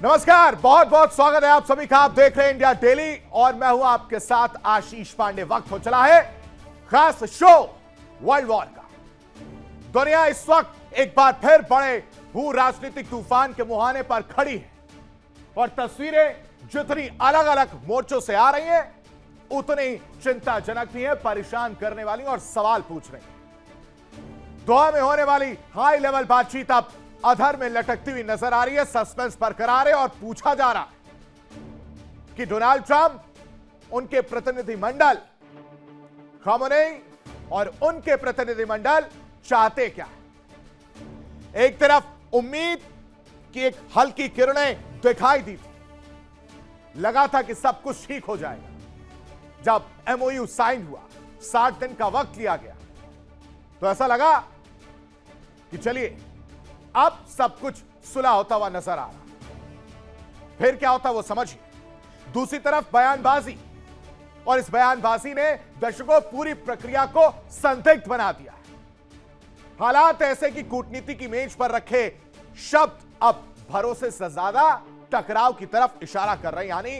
नमस्कार, बहुत बहुत स्वागत है आप सभी का। आप देख रहे हैं इंडिया डेली और मैं हूं आपके साथ आशीष पांडे। वक्त हो चला है खास शो वर्ल्ड वॉर का। दुनिया इस वक्त एक बार फिर बड़े भू राजनीतिक तूफान के मुहाने पर खड़ी है और तस्वीरें जितनी अलग अलग मोर्चों से आ रही हैं उतनी चिंताजनक भी है, परेशान करने वाली और सवाल पूछ रही है। दोहा में होने वाली हाई लेवल बातचीत अब अधर में लटकती हुई नजर आ रही है। सस्पेंस बरकरार है और पूछा जा रहा है कि डोनाल्ड ट्रंप, उनके प्रतिनिधिमंडल खामेनेई और उनके प्रतिनिधिमंडल चाहते क्या। एक तरफ उम्मीद की एक हल्की किरणें दिखाई दी थी, लगा था कि सब कुछ ठीक हो जाएगा। जब एमओयू साइन हुआ, 60 दिन का वक्त लिया गया, तो ऐसा लगा कि चलिए अब सब कुछ सुलह होता हुआ नजर आ रहा। फिर क्या होता वो समझिए। दूसरी तरफ बयानबाजी, और इस बयानबाजी ने दर्शकों पूरी प्रक्रिया को संदिग्ध बना दिया। हालात ऐसे कि कूटनीति की मेज पर रखे शब्द अब भरोसे से ज्यादा टकराव की तरफ इशारा कर रहे हैं, यानी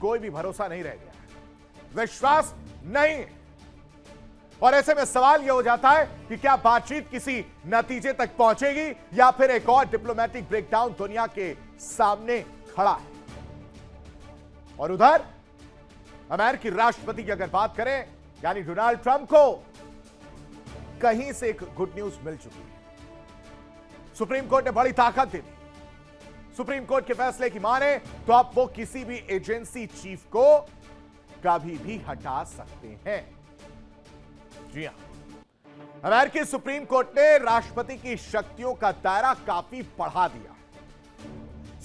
कोई भी भरोसा नहीं रह गया, विश्वास नहीं। और ऐसे में सवाल यह हो जाता है कि क्या बातचीत किसी नतीजे तक पहुंचेगी या फिर एक और डिप्लोमेटिक ब्रेकडाउन दुनिया के सामने खड़ा है। और उधर अमेरिकी राष्ट्रपति की अगर बात करें, यानी डोनाल्ड ट्रंप को कहीं से एक गुड न्यूज मिल चुकी है। सुप्रीम कोर्ट ने बड़ी ताकत दे दी। सुप्रीम कोर्ट के फैसले की माने तो अब वो किसी भी एजेंसी चीफ को कभी भी हटा सकते हैं। जी हां, अमेरिकी सुप्रीम कोर्ट ने राष्ट्रपति की शक्तियों का दायरा काफी बढ़ा दिया।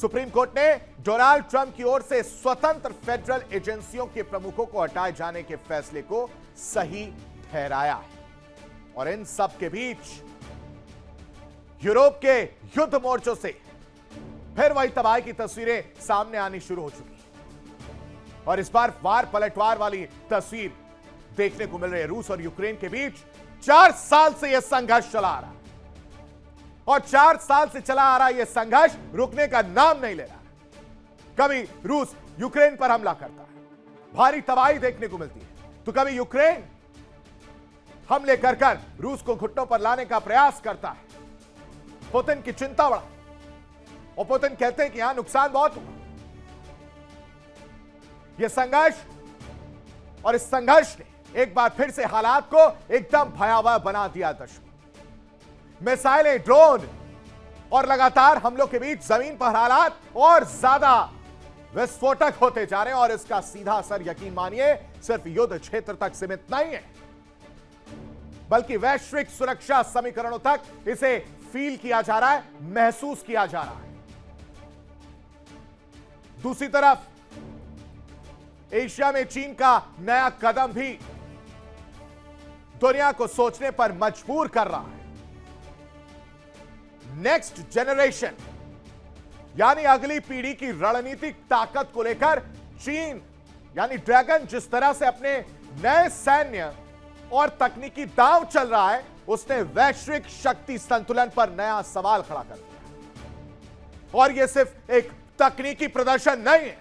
सुप्रीम कोर्ट ने डोनाल्ड ट्रंप की ओर से स्वतंत्र फेडरल एजेंसियों के प्रमुखों को हटाए जाने के फैसले को सही ठहराया है। और इन सब के बीच यूरोप के युद्ध मोर्चों से फिर वही तबाही की तस्वीरें सामने आनी शुरू हो चुकी है। और इस बार वार पलटवार वाली तस्वीर देखने को मिल रही है। रूस और यूक्रेन के बीच 4 साल से यह संघर्ष चला आ रहा है और 4 साल से चला आ रहा यह संघर्ष रुकने का नाम नहीं ले रहा। कभी रूस यूक्रेन पर हमला करता है, भारी तबाही देखने को मिलती है, तो कभी यूक्रेन हमले कर रूस को घुटनों पर लाने का प्रयास करता है। पुतिन की चिंता बढ़ा और पुतिन कहते हैं कि यहां नुकसान बहुत हुआ। यह संघर्ष और इस संघर्ष ने एक बार फिर से हालात को एकदम भयावह बना दिया। दर्शकों, मिसाइलें, ड्रोन और लगातार हमलों के बीच जमीन पर हालात और ज्यादा विस्फोटक होते जा रहे हैं। और इसका सीधा असर, यकीन मानिए, सिर्फ युद्ध क्षेत्र तक सीमित नहीं है, बल्कि वैश्विक सुरक्षा समीकरणों तक इसे फील किया जा रहा है, महसूस किया जा रहा है। दूसरी तरफ एशिया में चीन का नया कदम भी दुनिया को सोचने पर मजबूर कर रहा है। नेक्स्ट जनरेशन, यानी अगली पीढ़ी की रणनीतिक ताकत को लेकर चीन, यानी ड्रैगन, जिस तरह से अपने नए सैन्य और तकनीकी दांव चल रहा है, उसने वैश्विक शक्ति संतुलन पर नया सवाल खड़ा कर दिया। और यह सिर्फ एक तकनीकी प्रदर्शन नहीं है,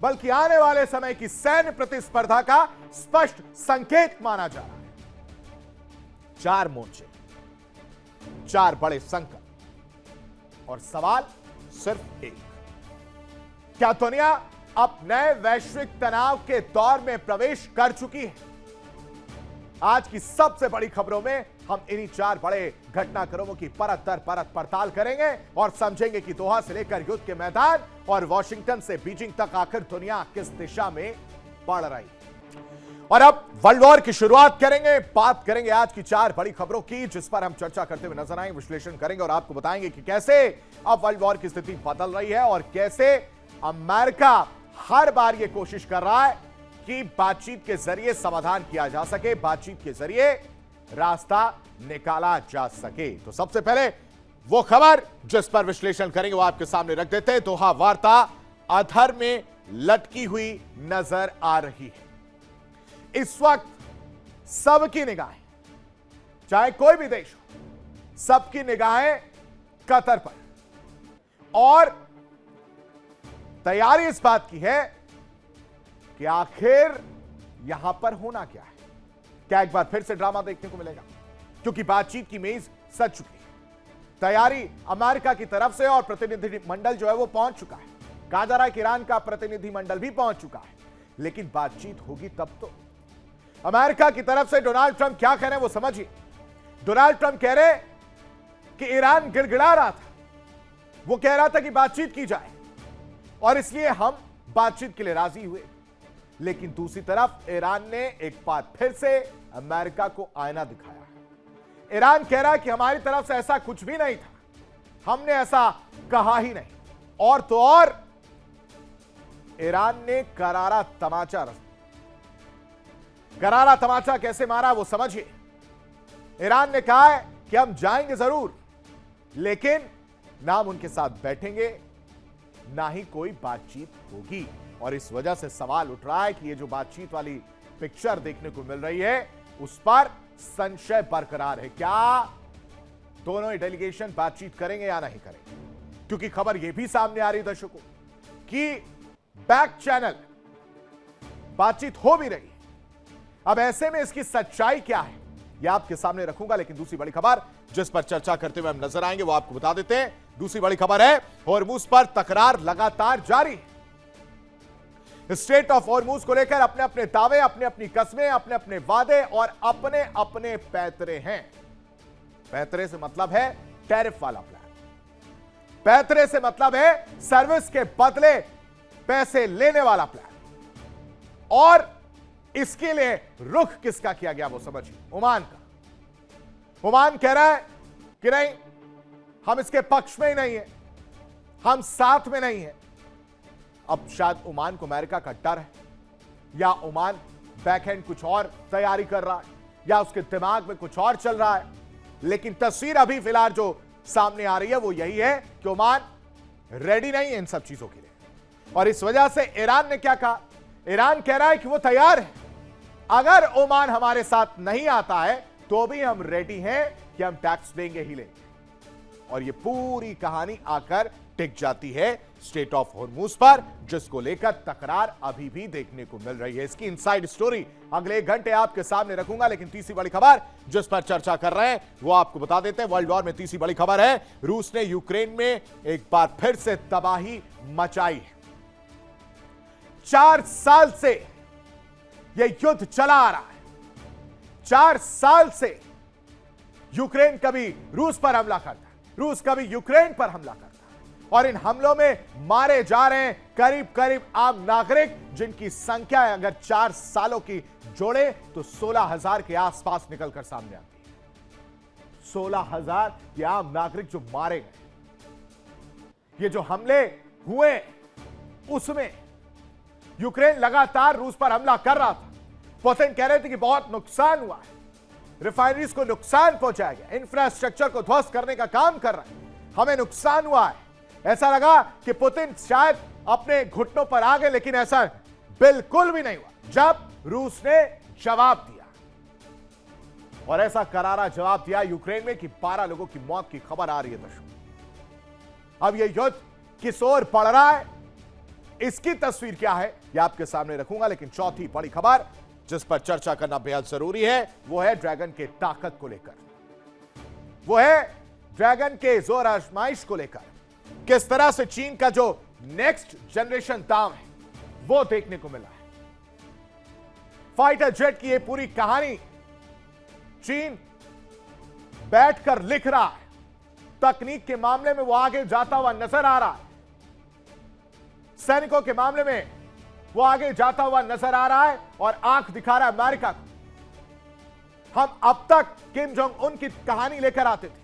बल्कि आने वाले समय की सैन्य प्रतिस्पर्धा का स्पष्ट संकेत माना जा रहा है। 4 मोर्चे, 4 बड़े संकट और सवाल सिर्फ एक। क्या दुनिया अब नए वैश्विक तनाव के दौर में प्रवेश कर चुकी है? आज की सबसे बड़ी खबरों में हम इन्हीं 4 बड़े घटनाक्रमों की परत दर परत पड़ताल करेंगे और समझेंगे कि दोहा से लेकर युद्ध के मैदान और वॉशिंगटन से बीजिंग तक आखिर दुनिया किस दिशा में बढ़ रही है। और अब वर्ल्ड वॉर की शुरुआत करेंगे, बात करेंगे आज की 4 बड़ी खबरों की, जिस पर हम चर्चा करते हुए नजर आएंगे, विश्लेषण करेंगे और आपको बताएंगे कि कैसे अब वर्ल्ड वॉर की स्थिति बदल रही है और कैसे अमेरिका हर बार यह कोशिश कर रहा है कि बातचीत के जरिए समाधान किया जा सके, बातचीत के जरिए रास्ता निकाला जा सके। तो सबसे पहले वो खबर जिस पर विश्लेषण करेंगे वो आपके सामने रख देते हैं। दोहा वार्ता अधर में लटकी हुई नजर आ रही है। इस वक्त सबकी निगाहें, चाहे कोई भी देश हो, सबकी निगाहें कतर पर और तैयारी इस बात की है कि आखिर यहां पर होना क्या है। क्या एक बार फिर से ड्रामा देखने को मिलेगा? क्योंकि बातचीत की मेज सज चुकी है, तैयारी अमेरिका की तरफ से और प्रतिनिधिमंडल जो है वो पहुंच चुका है। कहा जा रहा है कि ईरान का प्रतिनिधिमंडल भी पहुंच चुका है, लेकिन बातचीत होगी तब तो। अमेरिका की तरफ से डोनाल्ड ट्रंप क्या कह रहे हैं वो समझिए। डोनाल्ड ट्रंप कह रहे कि ईरान गिड़गिड़ा रहा था, वो कह रहा था कि बातचीत की जाए और इसलिए हम बातचीत के लिए राजी हुए। लेकिन दूसरी तरफ ईरान ने एक बार फिर से अमेरिका को आईना दिखाया। ईरान कह रहा है कि हमारी तरफ से ऐसा कुछ भी नहीं था, हमने ऐसा कहा ही नहीं। और तो और ईरान ने करारा तमाचा कैसे मारा वो समझिए। ईरान ने कहा है कि हम जाएंगे जरूर, लेकिन ना हम उनके साथ बैठेंगे, ना ही कोई बातचीत होगी। और इस वजह से सवाल उठ रहा है कि ये जो बातचीत वाली पिक्चर देखने को मिल रही है उस पर संशय बरकरार है। क्या दोनों ही डेलीगेशन बातचीत करेंगे या नहीं करेंगे? क्योंकि खबर यह भी सामने आ रही है दर्शकों कि बैक चैनल बातचीत हो भी रही है। अब ऐसे में इसकी सच्चाई क्या है यह आपके सामने रखूंगा, लेकिन दूसरी बड़ी खबर जिस पर चर्चा करते हुए हम नजर आएंगे वो आपको बता देते हैं। दूसरी बड़ी खबर है हॉर्मूज पर तकरार लगातार जारी है। स्ट्रेट ऑफ हॉर्मूज को लेकर अपने अपने दावे, अपने अपनी कस्में, अपने अपने वादे और अपने अपने पैतरे हैं। पैतरे से मतलब है टैरिफ वाला प्लान, पैतरे से मतलब है सर्विस के बदले पैसे लेने वाला प्लान। और इसके लिए रुख किसका किया गया वो समझिए, ओमान का। ओमान कह रहा है कि नहीं, हम इसके पक्ष में ही नहीं है, हम साथ में नहीं है। अब शायद ओमान को अमेरिका का डर है, या ओमान बैकहैंड कुछ और तैयारी कर रहा है, या उसके दिमाग में कुछ और चल रहा है। लेकिन तस्वीर अभी फिलहाल जो सामने आ रही है वो यही है कि ओमान रेडी नहीं है इन सब चीजों के लिए। और इस वजह से ईरान ने क्या कहा? ईरान कह रहा है कि वो तैयार है, अगर ओमान हमारे साथ नहीं आता है तो भी हम रेडी हैं कि हम टैक्स देंगे ही लेंगे। और ये पूरी कहानी आकर टिक जाती है स्ट्रेट ऑफ हॉर्मूज पर, जिसको लेकर तकरार अभी भी देखने को मिल रही है। इसकी इनसाइड स्टोरी अगले 1 घंटे आपके सामने रखूंगा, लेकिन तीसरी बड़ी खबर जिस पर चर्चा कर रहे हैं वो आपको बता देते हैं। वर्ल्ड वॉर में तीसरी बड़ी खबर है, रूस ने यूक्रेन में एक बार फिर से तबाही मचाई है। 4 साल से यह युद्ध चला आ रहा है। 4 साल से यूक्रेन कभी रूस पर हमला करता है, रूस कभी यूक्रेन पर हमला करता है, और इन हमलों में मारे जा रहे हैं करीब करीब आम नागरिक, जिनकी संख्या अगर 4 सालों की जोड़े तो 16,000 के आसपास निकलकर सामने आती है। 16,000 ये आम नागरिक जो मारे गए। ये जो हमले हुए उसमें यूक्रेन लगातार रूस पर हमला कर रहा था। पुतिन कह रहे थे कि बहुत नुकसान हुआ है, रिफाइनरीज को नुकसान पहुंचाया गया, इंफ्रास्ट्रक्चर को ध्वस्त करने का काम कर रहा है, हमें नुकसान हुआ है। ऐसा लगा कि पुतिन शायद अपने घुटनों पर आ गए, लेकिन ऐसा बिल्कुल भी नहीं हुआ जब रूस ने जवाब दिया। और ऐसा करारा जवाब दिया यूक्रेन में कि 12 लोगों की मौत की खबर आ रही है दर्शकों। अब यह युद्ध किस ओर बढ़ रहा है, इसकी तस्वीर क्या है यह आपके सामने रखूंगा, लेकिन चौथी बड़ी खबर जिस पर चर्चा करना बेहद जरूरी है वो है ड्रैगन के ताकत को लेकर, वो है ड्रैगन के जोर आजमाइश को लेकर। किस तरह से चीन का जो नेक्स्ट जनरेशन दाम है वो देखने को मिला है। फाइटर जेट की ये पूरी कहानी चीन बैठकर लिख रहा है। तकनीक के मामले में वो आगे जाता हुआ नजर आ रहा है, सैनिकों के मामले में वो आगे जाता हुआ नजर आ रहा है और आंख दिखा रहा है अमेरिका को। हम अब तक किम जोंग उन की कहानी लेकर आते थे,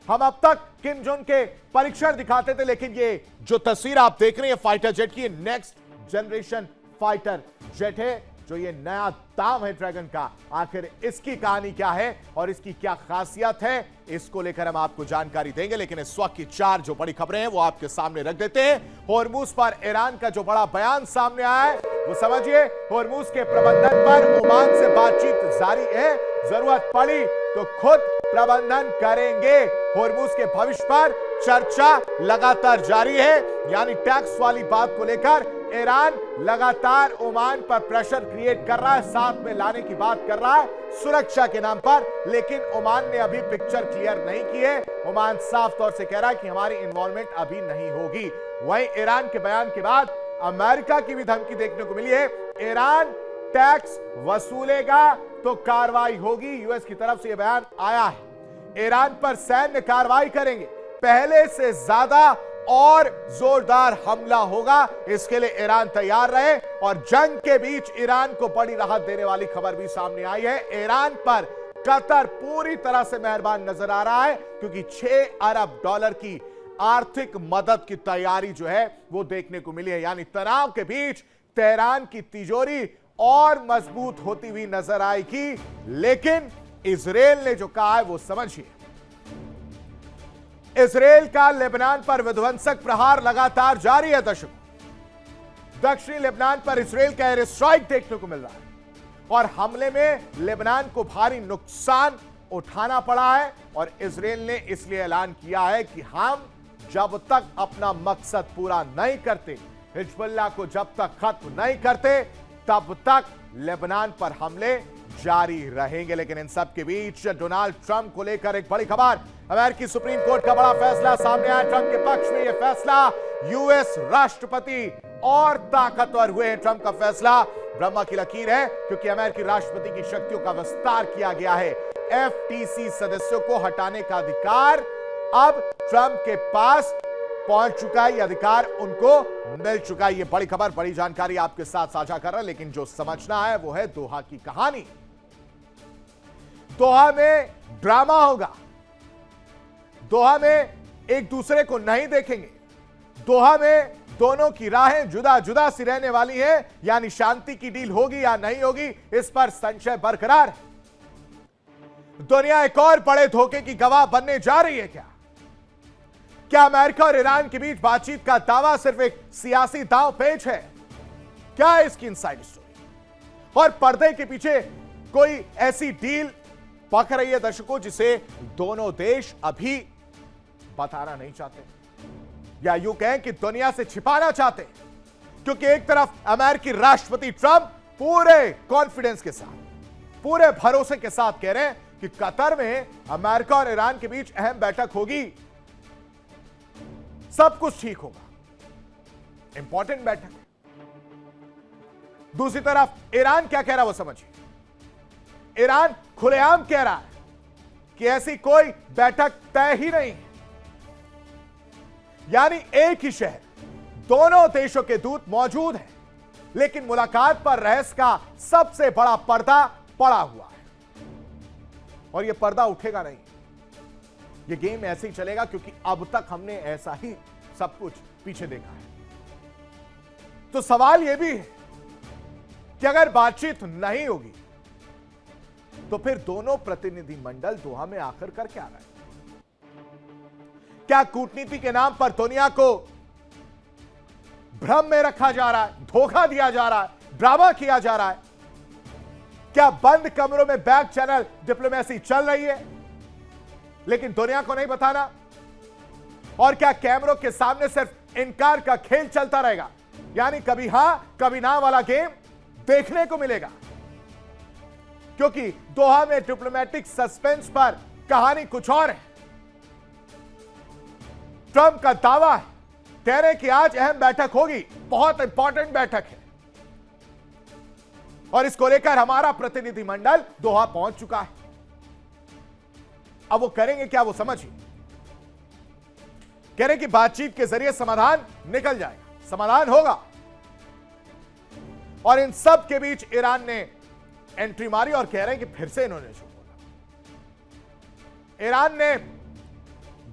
हम अब तक किम जोंग के परीक्षण दिखाते थे, लेकिन ये जो तस्वीर आप देख रहे हैं फाइटर जेट की, नेक्स्ट जनरेशन फाइटर जेट है, जो ये नया दाम है ड्रैगन का। आखिर इसकी कहानी क्या है और इसकी क्या खासियत है, इसको लेकर हम आपको जानकारी देंगे। लेकिन इस वक्त की 4 जो बड़ी खबरें हैं वो आपके सामने रख देते हैं। हॉर्मूज पर ईरान का जो बड़ा बयान सामने आया है वो समझिए। हॉर्मूज के प्रबंधन पर ओमान से बातचीत जारी है, जरूरत पड़ी तो खुद प्रबंधन करेंगे। होर्मुज के भविष्य पर चर्चा लगातार जारी है, यानी टैक्स वाली बात को लेकर ईरान लगातार ओमान पर प्रेशर क्रिएट कर रहा है, साथ में लाने की बात कर रहा है सुरक्षा के नाम पर, लेकिन ओमान ने अभी पिक्चर क्लियर नहीं की है। ओमान साफ तौर से कह रहा है कि हमारी इन्वॉल्वमेंट अभी नहीं होगी। वहीं ईरान के बयान के बाद अमेरिका की भी धमकी देखने को मिली है। ईरान टैक्स वसूलेगा तो कार्रवाई होगी, यूएस की तरफ से यह बयान आया है। ईरान पर सैन्य कार्रवाई करेंगे, पहले से ज्यादा और जोरदार हमला होगा, इसके लिए ईरान तैयार रहे। और जंग के बीच ईरान को बड़ी राहत देने वाली खबर भी सामने आई है। ईरान पर कतर पूरी तरह से मेहरबान नजर आ रहा है, क्योंकि 6 अरब डॉलर की आर्थिक मदद की तैयारी जो है वो देखने को मिली है। यानी तनाव के बीच तेहरान की तिजोरी और मजबूत होती हुई नजर आएगी। लेकिन इजराइल ने जो कहा है वो समझिए। इजराइल का लेबनान पर विध्वंसक प्रहार लगातार जारी है। दक्षिणी लेबनान पर इजराइल का एयर स्ट्राइक देखने को मिल रहा है और हमले में लेबनान को भारी नुकसान उठाना पड़ा है। और इजराइल ने इसलिए ऐलान किया है कि हम जब तक अपना मकसद पूरा नहीं करते, हिजबुल्लाह को जब तक खत्म नहीं करते, तब तक लेबनान पर हमले जारी रहेंगे। लेकिन इन सब के बीच डोनाल्ड ट्रंप को लेकर एक बड़ी खबर, अमेरिकी सुप्रीम कोर्ट का बड़ा फैसला सामने आया। ट्रंप के पक्ष में यह फैसला, यूएस राष्ट्रपति और ताकतवर हुए। ट्रंप का फैसला ब्रह्मा की लकीर है, क्योंकि अमेरिकी राष्ट्रपति की शक्तियों का विस्तार किया गया है। एफटीसी सदस्यों को हटाने का अधिकार अब ट्रंप के पास पहुंच चुका है, यह अधिकार उनको मिल चुका है। यह बड़ी खबर, बड़ी जानकारी आपके साथ साझा कर रहा है। लेकिन जो समझना है वो है दोहा की कहानी। दोहा में ड्रामा होगा, दोहा में एक दूसरे को नहीं देखेंगे, दोहा में दोनों की राहें जुदा जुदा सी रहने वाली हैं, यानी शांति की डील होगी या नहीं होगी, इस पर संशय बरकरार है। दुनिया एक और बड़े धोखे की गवाह बनने जा रही है। क्या अमेरिका और ईरान के बीच बातचीत का दावा सिर्फ एक सियासी दांव पेच है? क्या है इसकी इनसाइड स्टोरी? और पर्दे के पीछे कोई ऐसी डील पक रही है दर्शकों, जिसे दोनों देश अभी बताना नहीं चाहते, या यूं कहें कि दुनिया से छिपाना चाहते? क्योंकि एक तरफ अमेरिकी राष्ट्रपति ट्रंप पूरे कॉन्फिडेंस के साथ, पूरे भरोसे के साथ कह रहे हैं कि कतर में अमेरिका और ईरान के बीच अहम बैठक होगी, सब कुछ ठीक होगा, इंपॉर्टेंट बैठक है। दूसरी तरफ ईरान क्या कह रहा है वो समझिए। ईरान खुलेआम कह रहा है कि ऐसी कोई बैठक तय ही नहीं है, यानी एक ही शहर, दोनों देशों के दूत मौजूद हैं, लेकिन मुलाकात पर रहस्य का सबसे बड़ा पर्दा पड़ा हुआ है। और यह पर्दा उठेगा नहीं, यह गेम ऐसे ही चलेगा, क्योंकि अब तक हमने ऐसा ही सब कुछ पीछे देखा है। तो सवाल यह भी है कि अगर बातचीत नहीं होगी तो फिर दोनों प्रतिनिधिमंडल दोहा में आखिर कर क्या रहे हैं? क्या कूटनीति के नाम पर दुनिया को भ्रम में रखा जा रहा है, धोखा दिया जा रहा है, ड्रामा किया जा रहा है? क्या बंद कमरों में बैक चैनल डिप्लोमेसी चल रही है, लेकिन दुनिया को नहीं बताना? और क्या कैमरों के सामने सिर्फ इनकार का खेल चलता रहेगा, यानी कभी हां कभी ना वाला गेम देखने को मिलेगा? क्योंकि दोहा में डिप्लोमेटिक सस्पेंस पर कहानी कुछ और है। ट्रंप का दावा है, कह रहे कि आज अहम बैठक होगी, बहुत इंपॉर्टेंट बैठक है, और इसको लेकर हमारा प्रतिनिधिमंडल दोहा पहुंच चुका है। अब वो करेंगे क्या वो समझिए। कह रहे कि बातचीत के जरिए समाधान निकल जाएगा, समाधान होगा। और इन सब के बीच ईरान ने एंट्री मारी और कह रहे हैं कि फिर से इन्होंने जो बोला। ईरान ने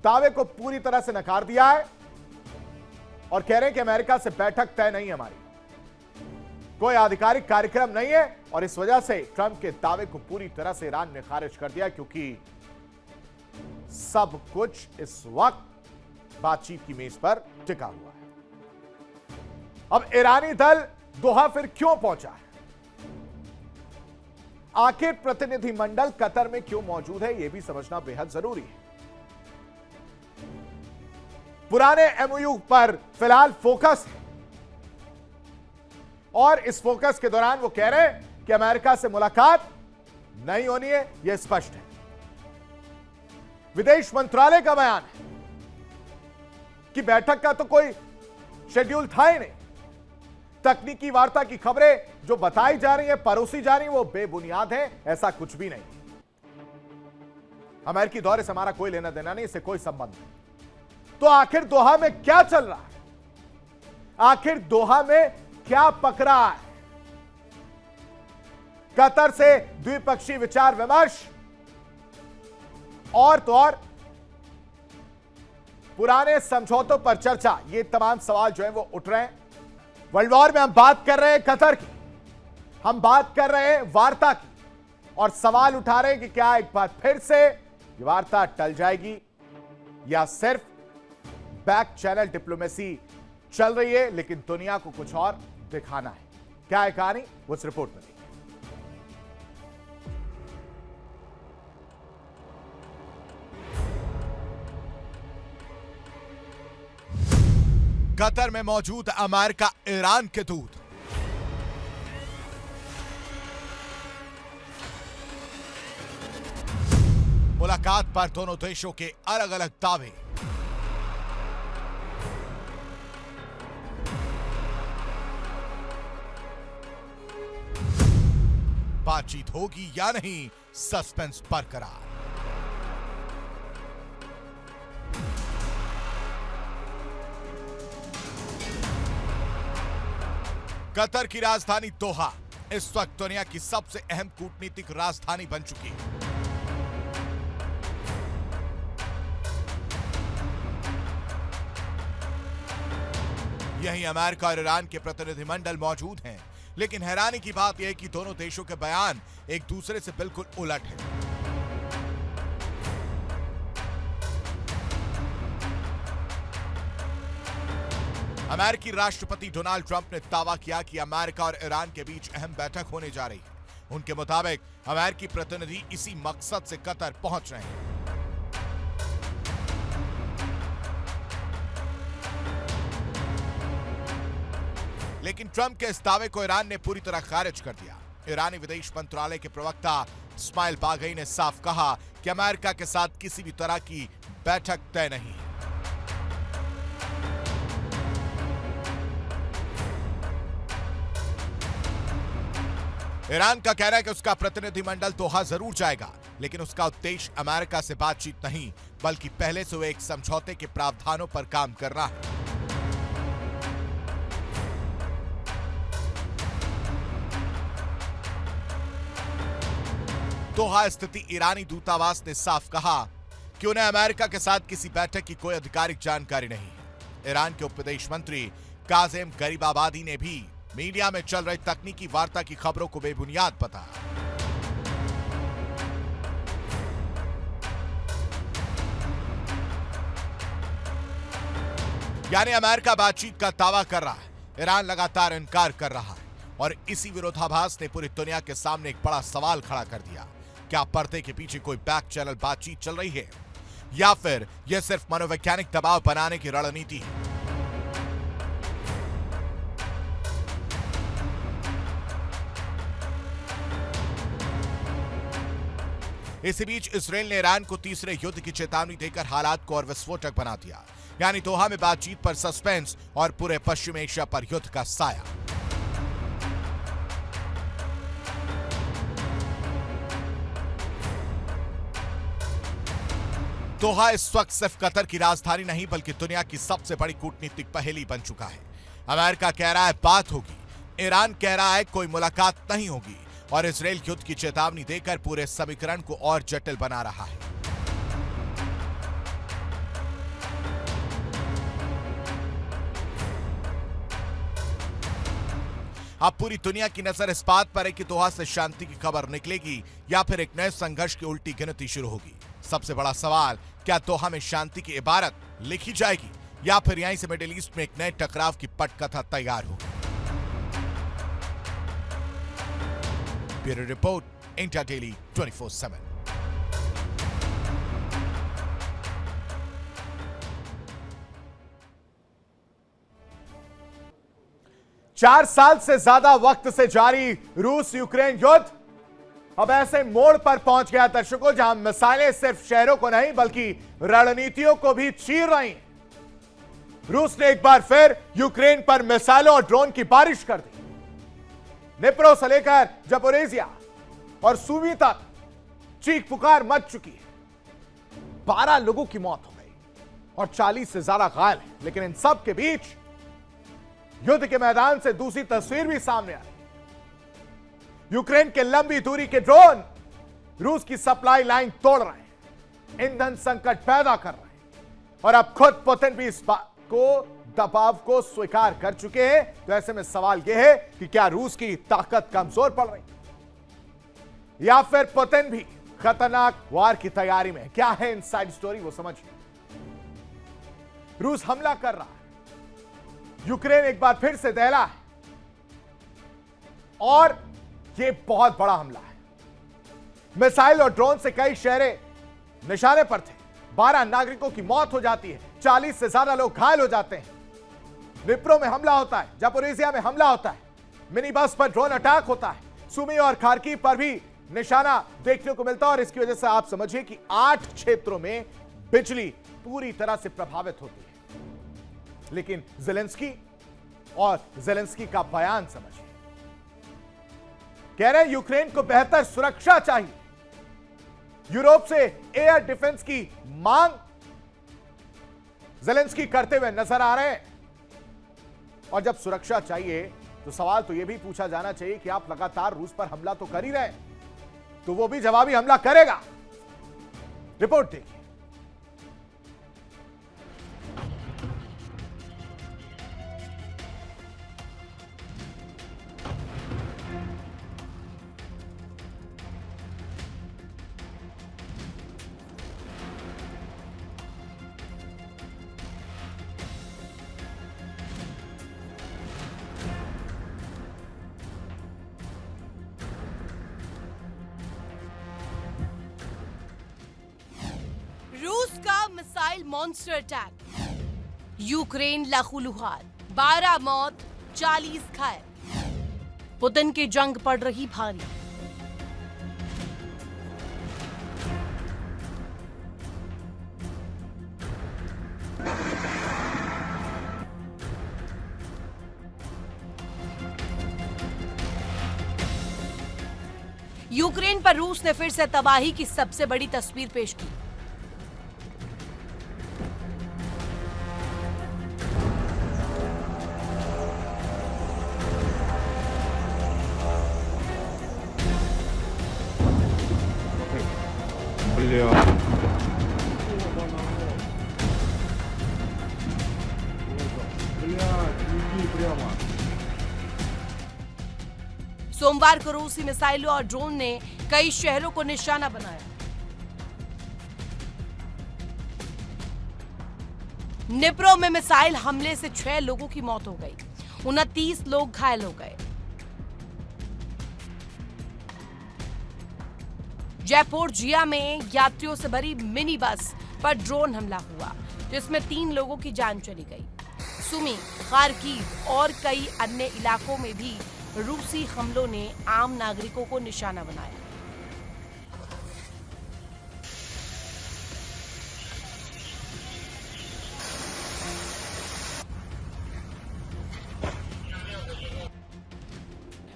दावे को पूरी तरह से नकार दिया है और कह रहे हैं कि अमेरिका से बैठक तय नहीं है, हमारी कोई आधिकारिक कार्यक्रम नहीं है। और इस वजह से ट्रंप के दावे को पूरी तरह से ईरान ने खारिज कर दिया, क्योंकि सब कुछ इस वक्त बातचीत की मेज पर टिका हुआ है। अब ईरानी दल दोहा फिर क्यों पहुंचा है? आखिर प्रतिनिधिमंडल कतर में क्यों मौजूद है, यह भी समझना बेहद जरूरी है। पुराने एमओयू पर फिलहाल फोकस है और इस फोकस के दौरान वो कह रहे हैं कि अमेरिका से मुलाकात नहीं होनी है, यह स्पष्ट है। विदेश मंत्रालय का बयान है कि बैठक का तो कोई शेड्यूल था ही नहीं। तकनीकी वार्ता की खबरें जो बताई जा रही है, परोसी जा रही है, वो बेबुनियाद है, ऐसा कुछ भी नहीं। अमेरिकी दौरे से हमारा कोई लेना देना नहीं, इससे कोई संबंध नहीं। तो आखिर दोहा में क्या चल रहा है, आखिर दोहा में क्या पकड़ा है? कतर से द्विपक्षीय विचार विमर्श और तो और पुराने समझौतों पर चर्चा, ये तमाम सवाल जो है वो उठ रहे हैं। वर्ल्ड वॉर में हम बात कर रहे हैं कतर की, हम बात कर रहे हैं वार्ता की, और सवाल उठा रहे हैं कि क्या एक बार फिर से ये वार्ता टल जाएगी या सिर्फ बैक चैनल डिप्लोमेसी चल रही है, लेकिन दुनिया को कुछ और दिखाना है। क्या है कहानी, उस रिपोर्ट में देखिए। कतर में मौजूद अमेरिका ईरान के दूत। मुलाकात पर दोनों देशों के अलग अलग दावे। बातचीत होगी या नहीं, सस्पेंस बरकरार। कतर की राजधानी दोहा इस वक्त दुनिया की सबसे अहम कूटनीतिक राजधानी बन चुकी है। यहीं अमेरिका और ईरान के प्रतिनिधिमंडल मौजूद हैं, लेकिन हैरानी की बात यह है कि दोनों देशों के बयान एक दूसरे से बिल्कुल उलट हैं। अमेरिकी राष्ट्रपति डोनाल्ड ट्रंप ने दावा किया कि अमेरिका और ईरान के बीच अहम बैठक होने जा रही है। उनके मुताबिक अमेरिकी प्रतिनिधि इसी मकसद से कतर पहुंच रहे हैं। लेकिन ट्रंप के इस दावे को ईरान ने पूरी तरह खारिज कर दिया। ईरानी विदेश मंत्रालय के प्रवक्ता इस्माइल बागई ने साफ कहा कि अमेरिका के साथ किसी भी तरह की बैठक तय नहीं है। ईरान का कहना है कि उसका प्रतिनिधिमंडल दोहा जरूर जाएगा, लेकिन उसका उद्देश्य अमेरिका से बातचीत नहीं, बल्कि पहले से हुए एक समझौते के प्रावधानों पर काम करना है। दोहा स्थिति ईरानी दूतावास ने साफ कहा कि उन्हें अमेरिका के साथ किसी बैठक की कोई आधिकारिक जानकारी नहीं है। ईरान के उप विदेश मंत्री काज़ेम गरीबाबादी ने भी मीडिया में चल रही तकनीकी वार्ता की खबरों को बेबुनियाद बताया। यानी अमेरिका बातचीत का दावा कर रहा है, ईरान लगातार इनकार कर रहा है, और इसी विरोधाभास ने पूरी दुनिया के सामने एक बड़ा सवाल खड़ा कर दिया। क्या पर्दे के पीछे कोई बैक चैनल बातचीत चल रही है, या फिर यह सिर्फ मनोवैज्ञानिक दबाव बनाने की रणनीति है? इसी बीच इसराइल ने ईरान को तीसरे युद्ध की चेतावनी देकर हालात को और विस्फोटक बना दिया। यानी दोहा में बातचीत पर सस्पेंस और पूरे पश्चिम एशिया पर युद्ध का साया। दोहा इस वक्त सिर्फ कतर की राजधानी नहीं, बल्कि दुनिया की सबसे बड़ी कूटनीतिक पहेली बन चुका है। अमेरिका कह रहा है बात होगी, ईरान कह रहा है कोई मुलाकात नहीं होगी, और इसराइल युद्ध की चेतावनी देकर पूरे समीकरण को और जटिल बना रहा है। अब पूरी दुनिया की नजर इस बात पर है कि दोहा से शांति की खबर निकलेगी या फिर एक नए संघर्ष की उल्टी गिनती शुरू होगी। सबसे बड़ा सवाल, क्या दोहा में शांति की इबारत लिखी जाएगी या फिर यहीं से मिडिल ईस्ट में एक नए टकराव की पटकथा तैयार होगी? Bureau report, India daily 24/7। चार साल से ज्यादा वक्त से जारी रूस यूक्रेन युद्ध अब ऐसे मोड़ पर पहुंच गया दर्शकों, जहां मिसाइलें सिर्फ शहरों को नहीं बल्कि रणनीतियों को भी चीर रही हैं। रूस ने एक बार फिर यूक्रेन पर मिसाइलों और ड्रोन की बारिश कर दी। निप्रो से लेकर जपोरेजिया और सूमी तक चीख पुकार मच चुकी है। 12 लोगों की मौत हो गई और 40 से ज्यादा घायल हैं। लेकिन इन सब के बीच युद्ध के मैदान से दूसरी तस्वीर भी सामने आई। यूक्रेन के लंबी दूरी के ड्रोन रूस की सप्लाई लाइन तोड़ रहे हैं, ईंधन संकट पैदा कर रहे हैं और अब खुद पुतिन भी इस बात को दबाव को स्वीकार कर चुके हैं। तो ऐसे में सवाल यह है कि क्या रूस की ताकत कमजोर पड़ रही है या फिर पुतिन भी खतरनाक वार की तैयारी में? क्या है इनसाइड स्टोरी, वो समझिए। रूस हमला कर रहा है, यूक्रेन एक बार फिर से दहला है और यह बहुत बड़ा हमला है। मिसाइल और ड्रोन से कई शहरें निशाने पर थे। 12 नागरिकों की मौत हो जाती है, 40 से ज्यादा लोग घायल हो जाते हैं। निप्रो में हमला होता है, जापोरेजिया में हमला होता है, मिनी बस पर ड्रोन अटैक होता है, सुमी और खार्किव पर भी निशाना देखने को मिलता है। और इसकी वजह से आप समझिए कि 8 क्षेत्रों में बिजली पूरी तरह से प्रभावित होती है। लेकिन जेलेंस्की का बयान समझिए, कह रहे हैं यूक्रेन को बेहतर सुरक्षा चाहिए। यूरोप से एयर डिफेंस की मांग जेलेंस्की करते हुए नजर आ रहे हैं। और जब सुरक्षा चाहिए तो सवाल तो यह भी पूछा जाना चाहिए कि आप लगातार रूस पर हमला तो कर ही रहे हैं, तो वो भी जवाबी हमला करेगा। रिपोर्ट देखिए। रूस का मिसाइल मॉन्स्टर अटैक, यूक्रेन लहूलुहान, 12 मौत, 40 घायल। पुतिन की जंग पड़ रही भारी। यूक्रेन पर रूस ने फिर से तबाही की सबसे बड़ी तस्वीर पेश की। सोमवार को रूसी मिसाइलों और ड्रोन ने कई शहरों को निशाना बनाया। निप्रो में मिसाइल हमले से 6 लोगों की मौत हो गई, 29 लोग घायल हो गए। जयपोर्जिया में यात्रियों से भरी मिनी बस पर ड्रोन हमला हुआ, जिसमें 3 लोगों की जान चली गई। सुमी, खार्किव और कई अन्य इलाकों में भी रूसी हमलों ने आम नागरिकों को निशाना बनाया।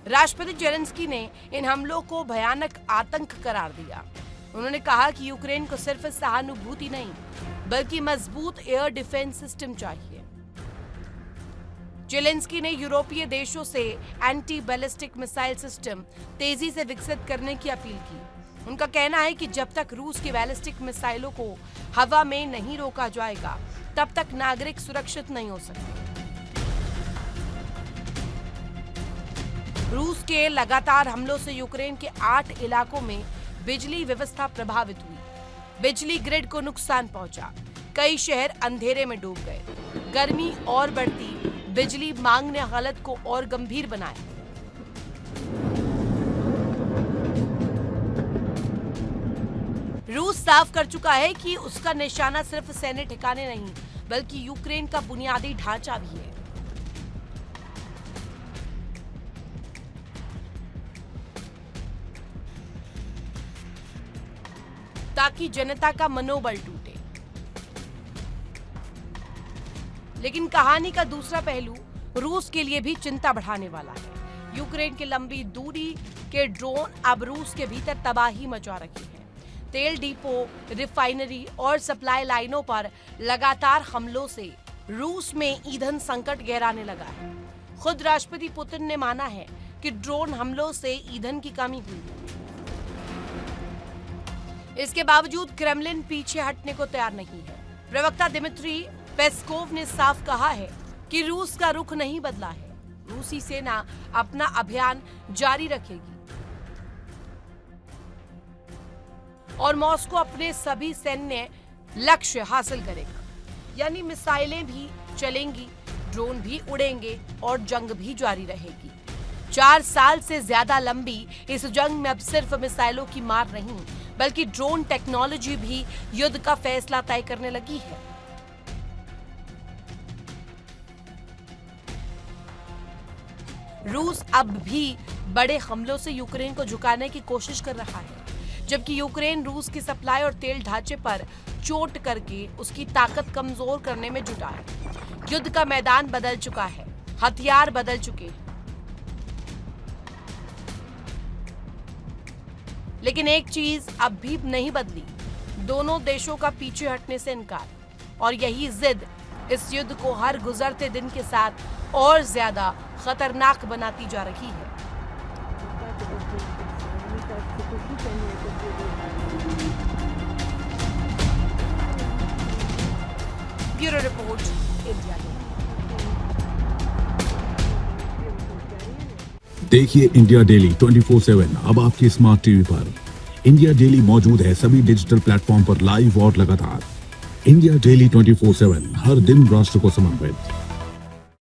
राष्ट्रपति जेलेंस्की ने इन हमलों को भयानक आतंक करार दिया। उन्होंने कहा कि यूक्रेन को सिर्फ सहानुभूति नहीं बल्कि मजबूत एयर डिफेंस सिस्टम चाहिए। जेलेंस्की ने यूरोपीय देशों से एंटी बैलिस्टिक मिसाइल सिस्टम तेजी से विकसित करने की अपील की। उनका कहना है कि जब तक रूस की बैलिस्टिक मिसाइलों को हवा में नहीं रोका जाएगा, तब तक नागरिक सुरक्षित नहीं हो सकते। रूस के लगातार हमलों से यूक्रेन के 8 इलाकों में बिजली व्यवस्था प्रभावित हुई। बिजली ग्रिड को नुकसान पहुंचा, कई शहर अंधेरे में डूब गए। गर्मी और बढ़ती बिजली मांग ने हालत को और गंभीर बनाया। रूस साफ कर चुका है कि उसका निशाना सिर्फ सैन्य ठिकाने नहीं बल्कि यूक्रेन का बुनियादी ढांचा भी है। ताकि जनता का मनोबल टूटे। लेकिन कहानी का दूसरा पहलू रूस के लिए भी चिंता बढ़ाने वाला है। यूक्रेन की लंबी दूरी के ड्रोन अब रूस के भीतर तबाही मचा रही है। तेल डिपो, रिफाइनरी और सप्लाई लाइनों पर लगातार हमलों से रूस में ईंधन संकट गहराने लगा है। खुद राष्ट्रपति पुतिन ने माना है कि ड्रोन हमलों से ईंधन की कमी हुई है। इसके बावजूद क्रेमलिन पीछे हटने को तैयार नहीं है। प्रवक्ता दिमित्री पेस्कोव ने साफ कहा है कि रूस का रुख नहीं बदला है। रूसी सेना अपना अभियान जारी रखेगी और मॉस्को अपने सभी सैन्य लक्ष्य हासिल करेगा। यानी मिसाइलें भी चलेंगी, ड्रोन भी उड़ेंगे और जंग भी जारी रहेगी। 4 साल से ज्यादा लंबी इस जंग में अब सिर्फ मिसाइलों की मार नहीं बल्कि ड्रोन टेक्नोलॉजी भी युद्ध का फैसला तय करने लगी है। रूस अब भी बड़े हमलों से यूक्रेन को झुकाने की कोशिश कर रहा है, जबकि यूक्रेन रूस की सप्लाई और तेल ढांचे पर चोट करके उसकी ताकत कमजोर करने में जुटा है। युद्ध का मैदान बदल चुका है, हथियार बदल चुके हैं। लेकिन एक चीज अब भी नहीं बदली, दोनों देशों का पीछे हटने से इनकार। और यही जिद इस युद्ध को हर गुजरते दिन के साथ और ज्यादा खतरनाक बनाती जा रही है। Bureau report, India. देखिए इंडिया डेली 24/7 अब आपके स्मार्ट टीवी पर। इंडिया डेली मौजूद है सभी डिजिटल प्लेटफॉर्म पर लाइव और लगातार। इंडिया डेली 24/7 हर दिन राष्ट्र को समर्पित।